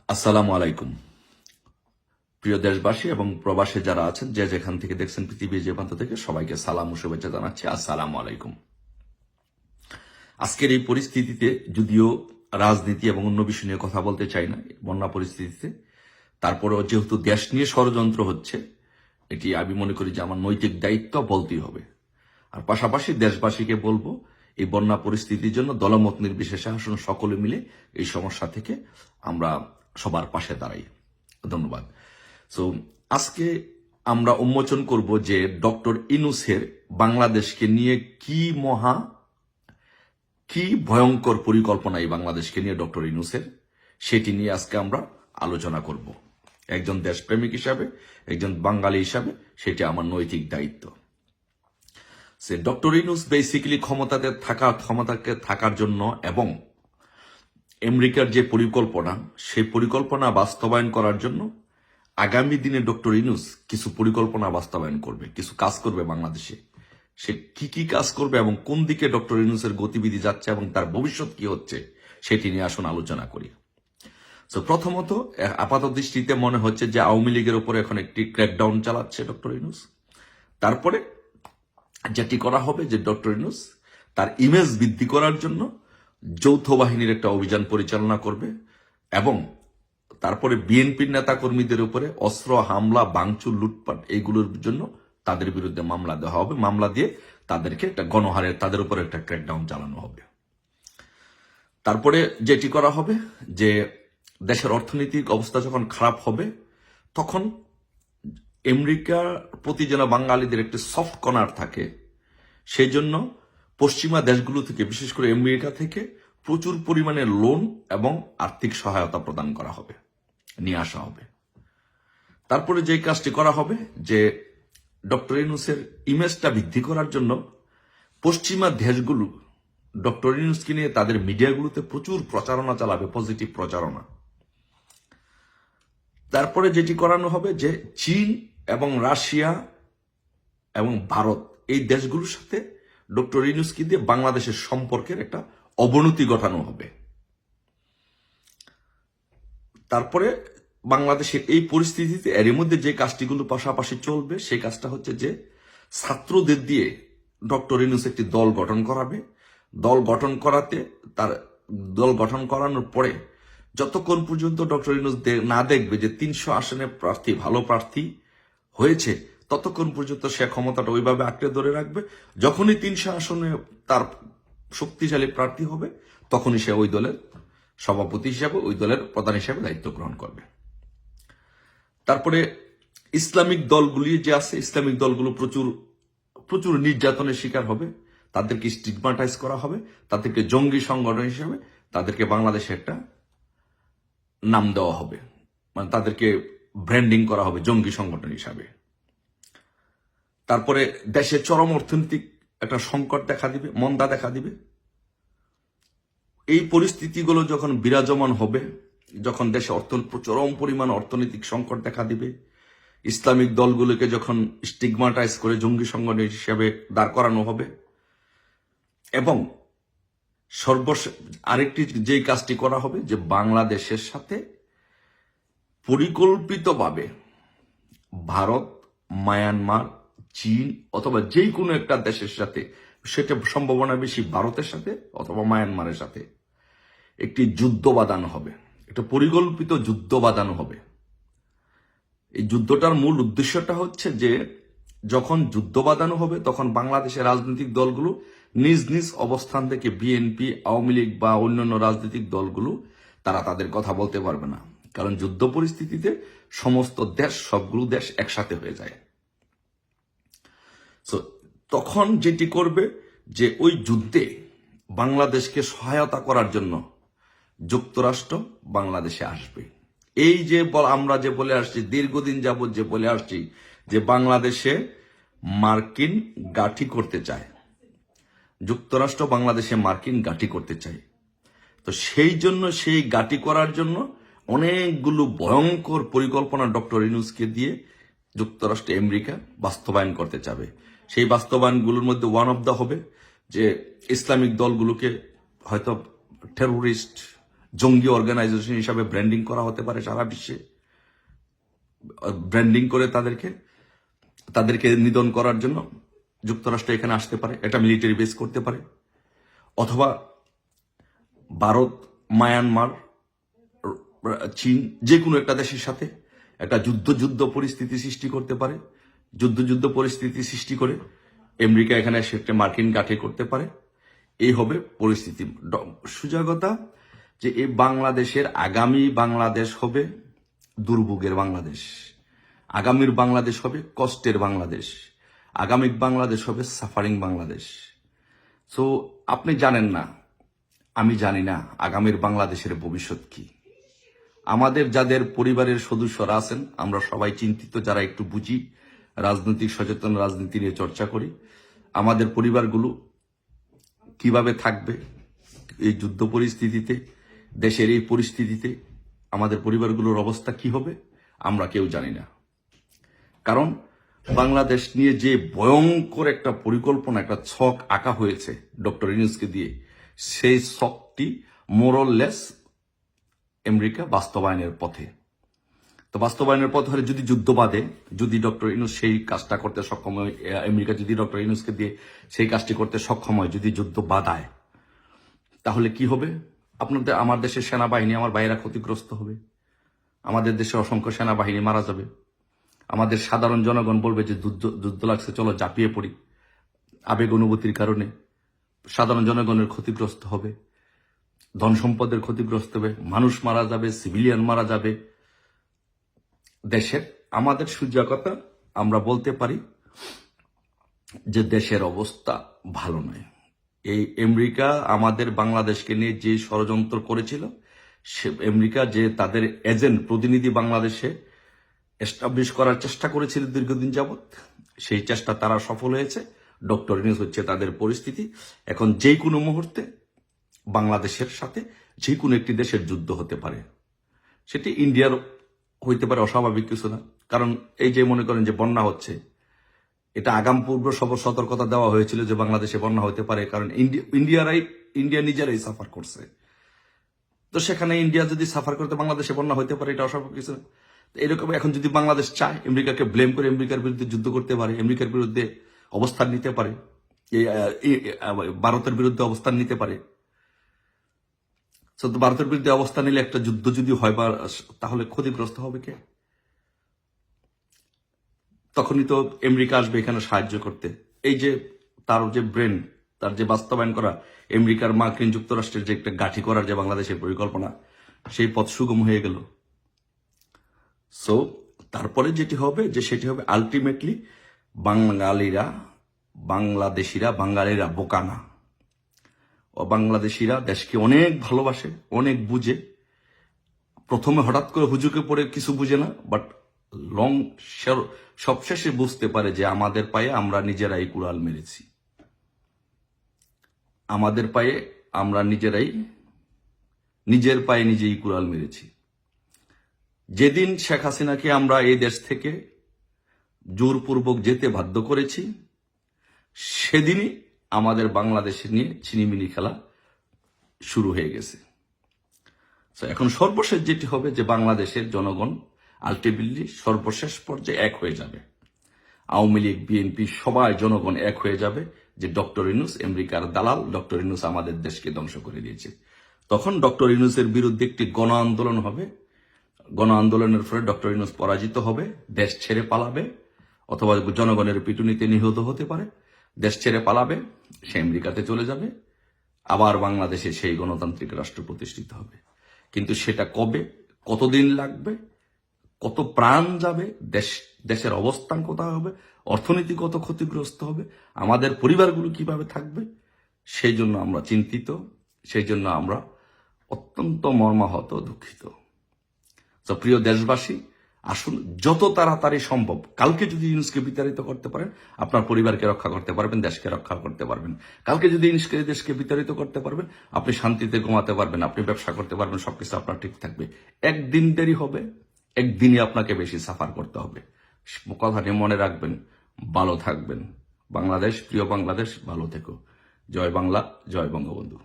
আসসালামু আলাইকুম। প্রিয় দেশবাসী এবং প্রবাসে যারা আছেন, যে যেখান থেকে দেখছেন, পৃথিবীর যে প্রান্ত থেকে, সবাইকে সালাম ও শুভেচ্ছা জানাচ্ছি। আসসালামু আলাইকুম। আজকের এই পরিস্থিতিতে যদিও রাজনীতি এবং অন্য বিষয় নিয়ে কথা বলতে চাই না, বন্যা পরিস্থিতিতে, তারপরেও যেহেতু দেশ নিয়ে ষড়যন্ত্র হচ্ছে, এটি আমি মনে করি যে আমার নৈতিক দায়িত্ব বলতেই হবে। আর পাশাপাশি দেশবাসীকে বলবো, এই বন্যা পরিস্থিতির জন্য দলমত নির্বিশেষে আসুন সকলে মিলে এই সমস্যা থেকে আমরা সবার পাশে দাঁড়াই। ধন্যবাদ। সো আজকে আমরা উন্মোচন করব যে ডক্টর ইউনূসের বাংলাদেশকে নিয়ে কি ভয়ঙ্কর পরিকল্পনা এই বাংলাদেশকে নিয়ে ডক্টর ইউনূসের, সেটি নিয়ে আজকে আমরা আলোচনা করব। একজন দেশপ্রেমিক হিসাবে, একজন বাঙালি হিসাবে সেটি আমার নৈতিক দায়িত্ব। সে ডক্টর ইউনূস বেসিক্যালি ক্ষমতাকে থাকার জন্য এবং আমেরিকার যে পরিকল্পনা, সেই পরিকল্পনা বাস্তবায়ন করার জন্য আগামী দিনে ডক্টর ইউনূস কিছু পরিকল্পনা বাস্তবায়ন করবে, কিছু কাজ করবে বাংলাদেশে। সে কি কাজ করবে এবং কোন দিকে ডক্টর ইউনূসের গতিবিধি যাচ্ছে এবং তার ভবিষ্যৎ কি হচ্ছে, সেটি নিয়ে আসুন আলোচনা করি। তো প্রথমত, আপাত দৃষ্টিতে মনে হচ্ছে যে আওয়ামী লীগের উপরে এখন একটি ক্র্যাকডাউন চালাচ্ছে ডক্টর ইউনূস। তারপরে যেটি করা হবে যে ডক্টর ইউনূস তার ইমেজ বৃদ্ধি করার জন্য যৌথ বাহিনীর একটা অভিযান পরিচালনা করবে এবং তারপরে বিএনপির নেতা কর্মীদের উপরে অস্ত্র হামলা, ভাঙচুর, লুটপাট এইগুলোর জন্য তাদের বিরুদ্ধে মামলা দেওয়া হবে। মামলা দিয়ে তাদেরকে একটা গণহারে তাদের উপরে একটা ক্র্যাকডাউন চালানো হবে। তারপরে যেটি করা হবে যে দেশের অর্থনৈতিক অবস্থা যখন খারাপ হবে, তখন আমেরিকার প্রতি যেন বাঙালিদের একটি সফট কর্নার থাকে, সেই জন্য পশ্চিমা দেশগুলো থেকে, বিশেষ করে আমেরিকা থেকে প্রচুর পরিমাণে লোন এবং আর্থিক সহায়তা প্রদান করা হবে, নিয়ে আসা হবে। তারপরে যে কাজটি করা হবে যে ডক্টর ইউনূসের ইমেজটা বৃদ্ধি করার জন্য পশ্চিমা দেশগুলো ডক্টর ইউনূসকে নিয়ে তাদের মিডিয়াগুলোতে প্রচুর প্রচারণা চালাবে, পজিটিভ প্রচারণা। তারপরে যেটি করানো হবে যে চীন এবং রাশিয়া এবং ভারত, এই দেশগুলোর সাথে ডক্টর ইউনূসকে দিয়ে বাংলাদেশের সম্পর্কের একটা অবনতি ঘটানো হবে। তারপরে বাংলাদেশের এই পরিস্থিতিতে এর মধ্যে যে কাজটিগুলো পাশাপাশি চলবে, সেই কাজটা হচ্ছে যে ছাত্রদের দিয়ে ডক্টর ইউনূস একটি দল গঠন করাবে। দল গঠন করানোর পরে যতক্ষণ পর্যন্ত ডক্টর ইউনূস না দেখবে যে 300 আসনের প্রার্থী ভালো প্রার্থী হয়েছে, ততক্ষণ পর্যন্ত সে ক্ষমতাটা ওইভাবে আঁকড়ে ধরে রাখবে। যখনই 300 আসনে তার শক্তিশালী প্রার্থী হবে, তখনই সে ওই দলের সভাপতি হিসাবে, ওই দলের প্রধান হিসাবে দায়িত্ব গ্রহণ করবে। তারপরে ইসলামিক দলগুলি যে আছে, ইসলামিক দলগুলো প্রচুর নির্যাতনের শিকার হবে, তাদেরকে স্টিগমাটাইজ করা হবে, তাদেরকে জঙ্গি সংগঠন হিসাবে তাদেরকে বাংলাদেশে একটা নাম দেওয়া হবে, মানে তাদেরকে ব্র্যান্ডিং করা হবে জঙ্গি সংগঠন হিসাবে। তারপরে দেশে চরম অর্থনৈতিক একটা সংকট দেখা দিবে, মন্দা দেখা দিবে। এই পরিস্থিতিগুলো যখন বিরাজমান হবে, যখন দেশে চরম পরিমাণ অর্থনৈতিক সংকট দেখা দিবে, ইসলামিক দলগুলোকে যখন স্টিগমাটাইজ করে জঙ্গি সংগঠন হিসেবে দাঁড় করানো হবে, এবং আরেকটি যে কাজটি করা হবে যে বাংলাদেশের সাথে পরিকল্পিতভাবে ভারত, মায়ানমার, চীন অথবা যে কোনো একটা দেশের সাথে, সেটা সম্ভাবনা বেশি ভারতের সাথে অথবা মায়ানমারের সাথে, একটি যুদ্ধ বাঁধানো হবে, একটা পরিকল্পিত যুদ্ধ বাঁধানো হবে। এই যুদ্ধটার মূল উদ্দেশ্যটা হচ্ছে যে যখন যুদ্ধ বাঁধানো হবে, তখন বাংলাদেশের রাজনৈতিক দলগুলো নিজ নিজ অবস্থান থেকে, বিএনপি, আওয়ামী লীগ বা অন্যান্য রাজনৈতিক দলগুলো, তারা তাদের কথা বলতে পারবে না। কারণ যুদ্ধ পরিস্থিতিতে সমস্ত দেশ, সবগুলো দেশ একসাথে হয়ে যায়। তখন যেটি করবে যে ওই যুদ্ধে বাংলাদেশকে সহায়তা করার জন্য যুক্তরাষ্ট্র বাংলাদেশে আসবে। এই যে আমরা যে বলে আসছি, দীর্ঘদিন যাবৎ যে বলে আসছি যে বাংলাদেশে মার্কিন গাঁঠি করতে চায়, যুক্তরাষ্ট্র বাংলাদেশে মার্কিন গাঁঠি করতে চায়। তো সেই জন্য, সেই গাঁঠি করার জন্য অনেকগুলো ভয়ঙ্কর পরিকল্পনা ডক্টর ইউনূসকে দিয়ে যুক্তরাষ্ট্র, আমেরিকা বাস্তবায়ন করতে চাবে। সেই বাস্তবায়নগুলোর মধ্যে ওয়ান অফ দ্য হবে যে ইসলামিক দলগুলোকে হয়তো টেরোরিস্ট, জঙ্গি অর্গানাইজেশন হিসাবে ব্র্যান্ডিং করা হতে পারে সারা বিশ্বে, ব্র্যান্ডিং করে তাদেরকে নিধন করার জন্য যুক্তরাষ্ট্র এখানে আসতে পারে, এটা মিলিটারি বেস করতে পারে, অথবা ভারত, মায়ানমার, চীন, যে কোনো একটা দেশের সাথে একটা যুদ্ধ পরিস্থিতি সৃষ্টি করতে পারে, যুদ্ধ পরিস্থিতি সৃষ্টি করে আমেরিকা এখানে সেটা মার্কিন ঘাঁটি করতে পারে। এই হবে পরিস্থিতি। সুজাগতা যে এই বাংলাদেশের আগামী বাংলাদেশ হবে দুর্ভোগের বাংলাদেশ, আগামীর বাংলাদেশ হবে কষ্টের বাংলাদেশ, আগামী বাংলাদেশ হবে সাফারিং বাংলাদেশ। সো আপনি জানেন না, আমি জানি না আগামীর বাংলাদেশের ভবিষ্যৎ কি। আমাদের যাদের পরিবারের সদস্যরা আছেন, আমরা সবাই চিন্তিত, যারা একটু বুঝি, রাজনৈতিক সচেতন, রাজনীতি নিয়ে চর্চা করি, আমাদের পরিবারগুলো কিভাবে থাকবে এই যুদ্ধ পরিস্থিতিতে, দেশের এই পরিস্থিতিতে আমাদের পরিবারগুলোর অবস্থা কি হবে আমরা কেউ জানি না। কারণ বাংলাদেশ নিয়ে যে ভয়ঙ্কর একটা পরিকল্পনা, একটা ছক আঁকা হয়েছে ডক্টর ইউনূসকে দিয়ে, সেই ছকটি মোরলেস আমেরিকা বাস্তবায়নের পথে। তো বাস্তবায়নের পথ হলে যদি যুদ্ধ বাঁধে, যদি ডক্টর ইউনূস সেই কাজটা করতে সক্ষম হয়, আমেরিকা যদি ডক্টর ইউনূসকে দিয়ে সেই কাজটি করতে সক্ষম হয়, যদি যুদ্ধ বাঁধায়, তাহলে কি হবে? আমার দেশের সেনাবাহিনী, আমার ভাইয়েরা ক্ষতিগ্রস্ত হবে, আমাদের দেশে অসংখ্য সেনাবাহিনী মারা যাবে, আমাদের সাধারণ জনগণ বলবে যে যুদ্ধ লাগছে, চলো ঝাঁপিয়ে পড়ি। আবেগ অনুভূতির কারণে সাধারণ জনগণের ক্ষতিগ্রস্ত হবে, ধন সম্পদের ক্ষতিগ্রস্ত হবে, মানুষ মারা যাবে, সিভিলিয়ান মারা যাবে। দেশের আমাদের সুজাগতা আমরা বলতে পারি যে দেশের অবস্থা ভালো নয়। এই আমেরিকা আমাদের বাংলাদেশকে নিয়ে যে ষড়যন্ত্র করেছিল, সে আমেরিকা যে তাদের এজেন্ট প্রতিনিধি বাংলাদেশে এস্টাবলিশ করার চেষ্টা করেছিল দীর্ঘদিন যাবৎ, সেই চেষ্টা তারা সফল হয়েছে। ডক্টর ইউনূস হচ্ছে তাদের পরিস্থিতি। এখন যে কোনো মুহূর্তে বাংলাদেশের সাথে যে কোনো একটি দেশের যুদ্ধ হতে পারে, সেটি ইন্ডিয়ার হইতে পারে, অস্বাভাবিক কিছু না। কারণ এই যে মনে করেন যে বন্যা হচ্ছে, এটা আগাম পূর্ব সতর্কতা দেওয়া হয়েছিল যে বাংলাদেশে বন্যা হতে পারে, কারণ ইন্ডিয়া নিজেরাই সাফার করছে। তো সেখানে ইন্ডিয়া যদি সাফার করতে বাংলাদেশে বন্যা হতে পারে, এটা অস্বাভাবিক কিছু না। এরকম এখন যদি বাংলাদেশ চায় আমেরিকাকে ব্লেম করে আমেরিকার বিরুদ্ধে যুদ্ধ করতে পারে, আমেরিকার বিরুদ্ধে অবস্থান নিতে পারে, ভারতের বিরুদ্ধে অবস্থান নিতে পারে। ভারতের বিরুদ্ধে অবস্থান নিলে একটা যুদ্ধ যদি হয়, তাহলে ক্ষতিগ্রস্ত হবে কে? তখনই তো আমেরিকা আসবে এখানে সাহায্য করতে। এই যে তার যে ব্রেন, তার যে বাস্তবায়ন করা আমেরিকার মার্কিন যুক্তরাষ্ট্রের যে একটা গাঠি করার যে বাংলাদেশের পরিকল্পনা, সেই পথ সুগম হয়ে গেল। সো তারপরে যেটি হবে যে সেটি হবে আলটিমেটলি বাঙালিরা বোকা না, ও বাংলাদেশিরা দেশকে অনেক ভালোবাসে, অনেক বুঝে। প্রথমে হঠাৎ করে হুজুকে পড়ে কিছু বুঝে না, বাট সবশেষে বুঝতে পারে যে আমাদের পায়ে আমরা নিজেরাই কুড়াল মেরেছি, আমাদের পায়ে আমরা নিজের পায়ে নিজেই কুড়াল মেরেছি। যেদিন শেখ হাসিনাকে আমরা এই দেশ থেকে জোরপূর্বক যেতে বাধ্য করেছি, সেদিনই আমাদের বাংলাদেশে নিয়ে ছিনিমিনি খেলা শুরু হয়ে গেছে। এখন সর্বশেষ যেটি হবে যে বাংলাদেশের জনগণ আলটিমেটলি সর্বশেষ পর্যায়ে এক হয়ে যাবে। আওয়ামী লীগ, বিএনপি সবাই জনগণ এক হয়ে যাবে যে ডক্টর ইউনূস আমেরিকার দালাল, ডক্টর ইউনূস আমাদের দেশকে ধ্বংস করে দিয়েছে। তখন ডক্টর ইউনূসের বিরুদ্ধে একটি গণ আন্দোলন হবে। গণ আন্দোলনের ফলে ডক্টর ইউনূস পরাজিত হবে, দেশ ছেড়ে পালাবে, অথবা জনগণের পিটুনিতে নিহত হতে পারে, দেশ ছেড়ে পালাবে, সে আমেরিকাতে চলে যাবে, আবার বাংলাদেশে সেই গণতান্ত্রিক রাষ্ট্র প্রতিষ্ঠিত হবে। কিন্তু সেটা কবে, কতদিন লাগবে, কত প্রাণ যাবে, দেশের অবস্থান কোথায় হবে, অর্থনীতি কত ক্ষতিগ্রস্ত হবে, আমাদের পরিবারগুলো কিভাবে থাকবে, সেই জন্য আমরা চিন্তিত, সেই জন্য আমরা অত্যন্ত মর্মাহত, দুঃখিত। তো প্রিয় দেশবাসী, আসুন যত তাড়াতাড়ি সম্ভব, কালকে যদি ইউনূসকে বিতাড়িত করতে পারেন, আপনার পরিবারকে রক্ষা করতে পারবেন, দেশকে রক্ষা করতে পারবেন। কালকে যদি ইউনূসকে দেশকে বিতাড়িত করতে পারবেন, আপনি শান্তিতে ঘুমাতে পারবেন, আপনি ব্যবসা করতে পারবেন, সবকিছু আপনার ঠিক থাকবে। একদিন দেরি হবে, একদিনই আপনাকে বেশি সাফার করতে হবে। কথাটি মনে রাখবেন, ভালো থাকবেন। বাংলাদেশ, প্রিয় বাংলাদেশ, ভালো থেকো। জয় বাংলা, জয় বঙ্গবন্ধু।